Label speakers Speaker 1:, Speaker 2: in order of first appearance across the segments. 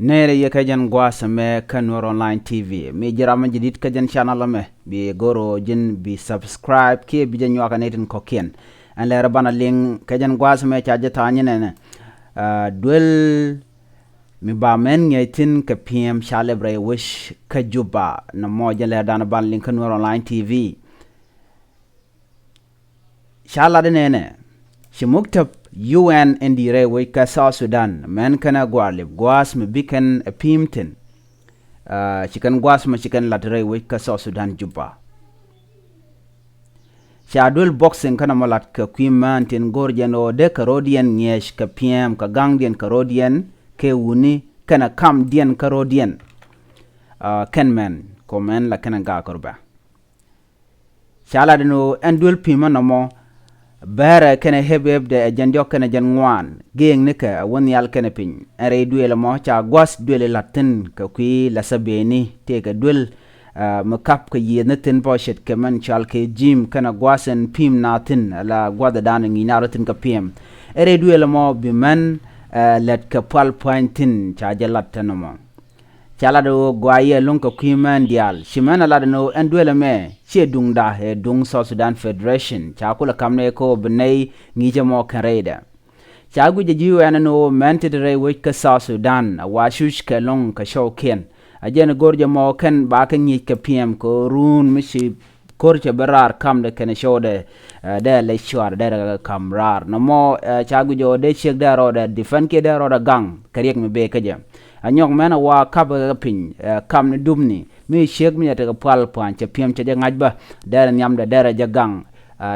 Speaker 1: nere ye kajan gwasa me kanor online tv mi jirama jidit kajan channel me bi goro jin bi subscribe ke bi jan yoka netin kokien an lera bana link kajan gwasa me chaje tanye ne duel mi ba men ngaitin ka piääm celebrate wish ka juba na mo jale dana ban link kanor online tv shala de nene shimuktab UN indire wika South Sudan men kana gwalib gwas me biken a pimten chicken gwas me chicken latre wika South Sudan juba shadul boxing kana malat ka kwiman tin gorjen o de karodian ŋiääc ka piääm ka gangdien karodian ke wuni kana kam dien karodian kenmen komen la kana ga korba shala dino endul pima namo bara kene hebeb de jandio kene jan ngwan geng nika won yal kene pin are duel mo cha gwas duel latin ka kwi la sabeni te ka duel makap ka yenatin poshet keman chal ke jim kana gwasen pim natin la gwada dan ngi naratin ka pim are duel mo biman let ka pal pointin cha jalatin mo chala do gwaye lonka kwiman dial shimana la no endwele me che dungda he dung South Sudan Federation cha kula kamne ko bnei ngije mo kareda cha guje jiwe no mented re wika South Sudan wa shush ka long ka showken ajen gorje mo ken ba ka ngi ka piääm ko run mishi korche berar kam de ken shode de le shwar de kamrar no mo cha guje de chek de ro de defend ke de ro da gang kariek me be kaje anyok mena wa kaba pin kam ni dumni mi shek mi ta pal pan cha piääm cha ngajba dara nyam da dara jagang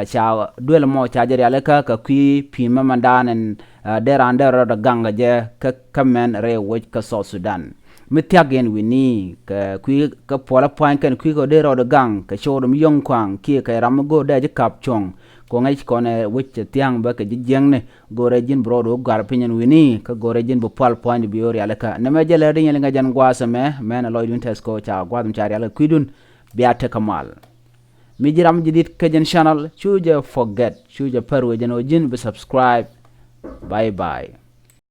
Speaker 1: cha duel mo cha jere alaka ka kwi pima mandanen dara andara da ganga je ka kamen re woj ka South Sudan mi tiagen wini ka kwi ka pola pan kan kwi ko dara da gang ka shodum yong kwang ki ka ram go da je kap chong ko ngai ko ne wicce tiang ba ka jeng ne gore jin brodo gar pinyen wini ka gore jin bu pal point bi ori alaka ne me jele rin nga jan gwasa me men loy dun tesko cha gwadum cha ala kuidun biata kamal mi jiram jidit ka jan channel chuje forget chuje parwe jeno jin bi subscribe bye bye